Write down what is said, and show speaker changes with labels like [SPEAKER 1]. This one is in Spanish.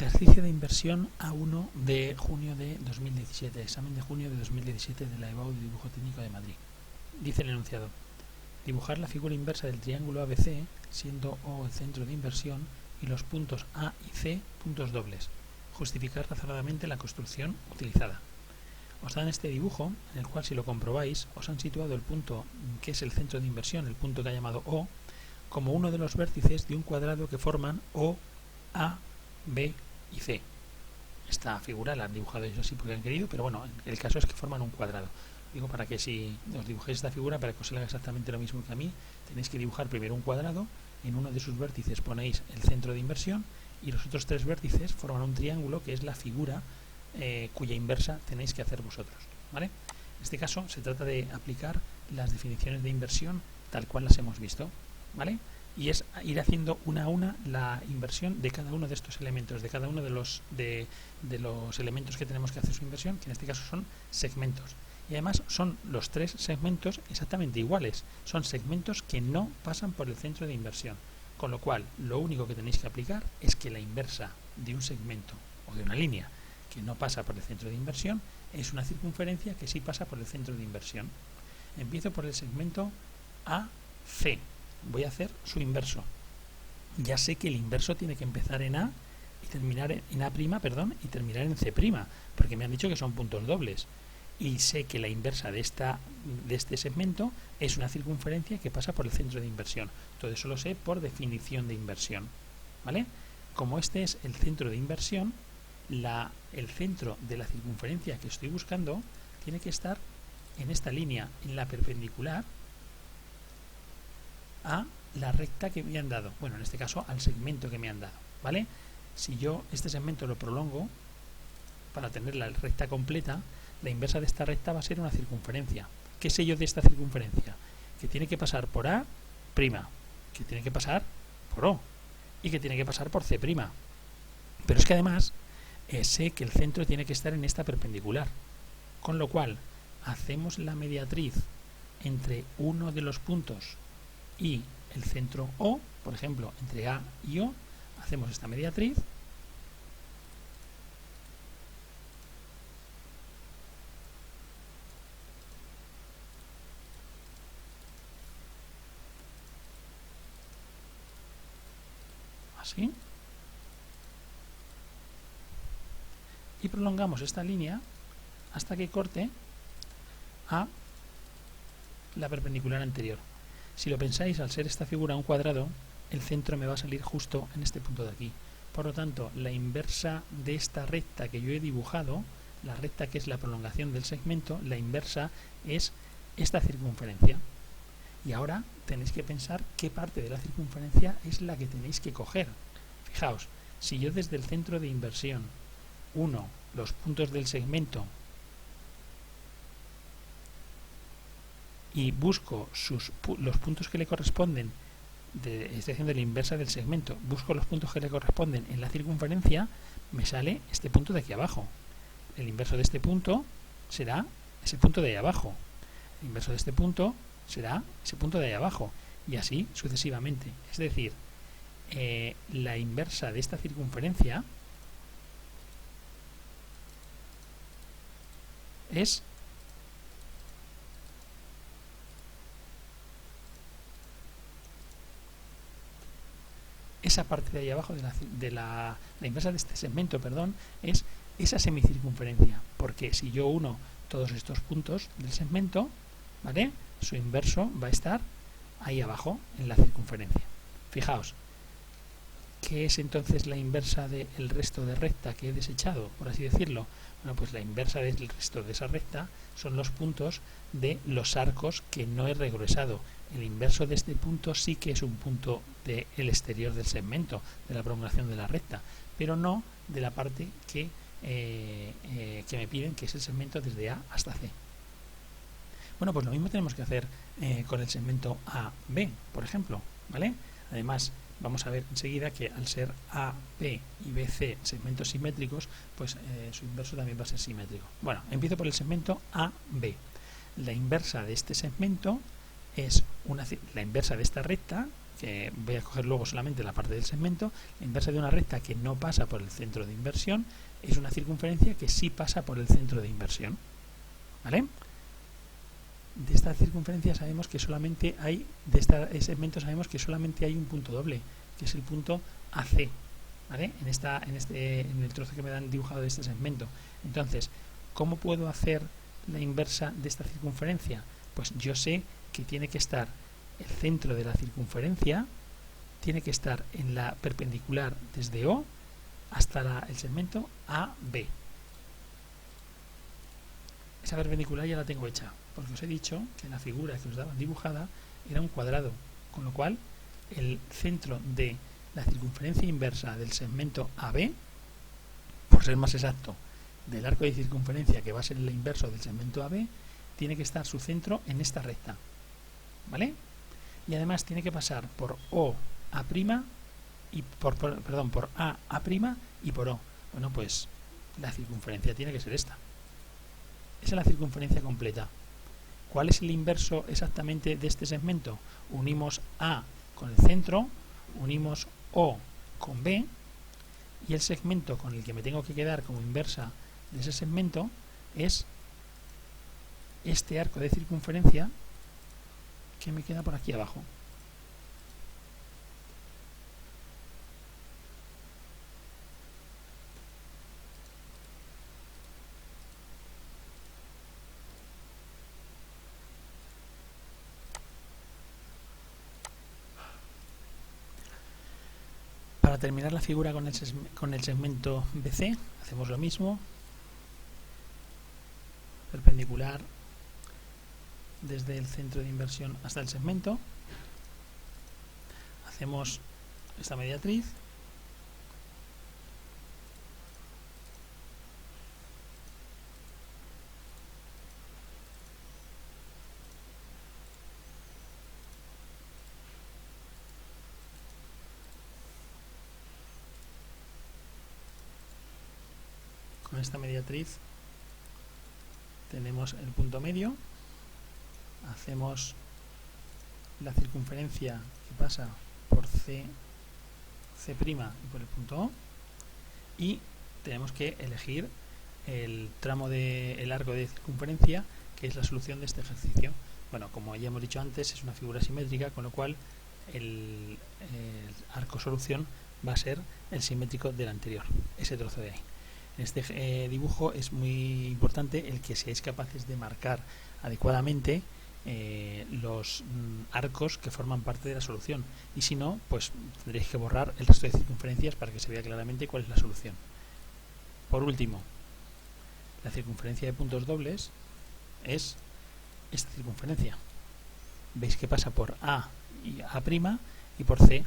[SPEAKER 1] Ejercicio de inversión A1 de junio de 2017, examen de junio de 2017 de la EBAU de Dibujo Técnico de Madrid. Dice el enunciado: dibujar la figura inversa del triángulo ABC, siendo O el centro de inversión y los puntos A y C puntos dobles. Justificar razonadamente la construcción utilizada. Os dan este dibujo, en el cual, si lo comprobáis, os han situado el punto que es el centro de inversión, el punto que ha llamado O, como uno de los vértices de un cuadrado que forman O, A, B y C. Esta figura la han dibujado ellos así porque han querido, pero bueno, el caso es que forman un cuadrado. Digo, para que si os dibujéis esta figura, para que os haga exactamente lo mismo que a mí, tenéis que dibujar primero un cuadrado, en uno de sus vértices ponéis el centro de inversión y los otros tres vértices forman un triángulo que es la figura cuya inversa tenéis que hacer vosotros, ¿vale? En este caso se trata de aplicar las definiciones de inversión tal cual las hemos visto, ¿vale? Y es ir haciendo una a una la inversión de cada uno de estos elementos, de cada uno de los elementos que tenemos que hacer su inversión, que en este caso son segmentos. Y además son los tres segmentos exactamente iguales, son segmentos que no pasan por el centro de inversión, con lo cual lo único que tenéis que aplicar es que la inversa de un segmento o de una línea que no pasa por el centro de inversión es una circunferencia que sí pasa por el centro de inversión. Empiezo por el segmento AC. Voy a hacer su inverso. Ya sé que el inverso tiene que empezar en A y terminar en A', y terminar en C', porque me han dicho que son puntos dobles. Y sé que la inversa de este segmento es una circunferencia que pasa por el centro de inversión. Todo eso lo sé por definición de inversión, ¿vale? Como este es el centro de inversión, el centro de la circunferencia que estoy buscando tiene que estar en esta línea, en la perpendicular a la recta que me han dado, bueno, en este caso al segmento que me han dado, ¿vale? Si yo este segmento lo prolongo para tener la recta completa, la inversa de esta recta va a ser una circunferencia. ¿Qué sé yo de esta circunferencia? Que tiene que pasar por A', que tiene que pasar por O y que tiene que pasar por C'. Pero es que además sé que el centro tiene que estar en esta perpendicular, con lo cual hacemos la mediatriz entre uno de los puntos y el centro O, por ejemplo, entre A y O, hacemos esta mediatriz así y prolongamos esta línea hasta que corte a la perpendicular anterior. Si lo pensáis, al ser esta figura un cuadrado, el centro me va a salir justo en este punto de aquí. Por lo tanto, la inversa de esta recta que yo he dibujado, la recta que es la prolongación del segmento, la inversa es esta circunferencia. Y ahora tenéis que pensar qué parte de la circunferencia es la que tenéis que coger. Fijaos, si yo desde el centro de inversión uno los puntos del segmento y busco los puntos que le corresponden, estoy haciendo la inversa del segmento, busco los puntos que le corresponden en la circunferencia, me sale este punto de aquí abajo. El inverso de este punto será ese punto de ahí abajo. El inverso de este punto será ese punto de ahí abajo. Y así sucesivamente. Es decir, la inversa de esta circunferencia es esa parte de ahí abajo la inversa de este segmento, es esa semicircunferencia, porque si yo uno todos estos puntos del segmento, ¿vale?, su inverso va a estar ahí abajo en la circunferencia. Fijaos, ¿qué es entonces la inversa del resto de recta que he desechado, por así decirlo? Bueno, pues la inversa del resto de esa recta son los puntos de los arcos que no he regresado. El inverso de este punto sí que es un punto del exterior del segmento, de la prolongación de la recta, pero no de la parte que me piden, que es el segmento desde A hasta C. Bueno, pues lo mismo tenemos que hacer con el segmento AB, por ejemplo, ¿vale? Además, vamos a ver enseguida que al ser A, B y BC segmentos simétricos, pues su inverso también va a ser simétrico. Bueno, empiezo por el segmento AB. La inversa de este segmento es la inversa de esta recta, que voy a coger luego solamente la parte del segmento, la inversa de una recta que no pasa por el centro de inversión es una circunferencia que sí pasa por el centro de inversión. ¿Vale? De esta circunferencia sabemos que solamente hay, de este segmento sabemos que solamente hay un punto doble, que es el punto AC, ¿vale? En el trozo que me dan dibujado de este segmento. Entonces, ¿cómo puedo hacer la inversa de esta circunferencia? Pues yo sé que tiene que estar el centro de la circunferencia, tiene que estar en la perpendicular desde O hasta el segmento AB. Esa perpendicular ya la tengo hecha, porque os he dicho que la figura que os daban dibujada era un cuadrado, con lo cual el centro de la circunferencia inversa del segmento AB, por ser más exacto, del arco de circunferencia que va a ser el inverso del segmento AB, tiene que estar su centro en esta recta, ¿vale? Y además tiene que pasar por OA' y por A' y por O. Bueno, pues la circunferencia tiene que ser esta. Esa es la circunferencia completa. ¿Cuál es el inverso exactamente de este segmento? Unimos A con el centro, unimos O con B, y el segmento con el que me tengo que quedar como inversa de ese segmento es este arco de circunferencia que me queda por aquí abajo. Para terminar la figura con el segmento BC, hacemos lo mismo, perpendicular desde el centro de inversión hasta el segmento, hacemos esta mediatriz, con esta mediatriz tenemos el punto medio, hacemos la circunferencia que pasa por C' y por el punto O, y tenemos que elegir el tramo del arco de circunferencia que es la solución de este ejercicio. Bueno, como ya hemos dicho antes, es una figura simétrica, con lo cual el arco solución va a ser el simétrico del anterior, ese trozo de ahí. En este dibujo es muy importante el que seáis capaces de marcar adecuadamente los arcos que forman parte de la solución, y si no, pues tendréis que borrar el resto de circunferencias para que se vea claramente cuál es la solución. Por último, la circunferencia de puntos dobles es esta circunferencia. Veis que pasa por A y A' y por C'.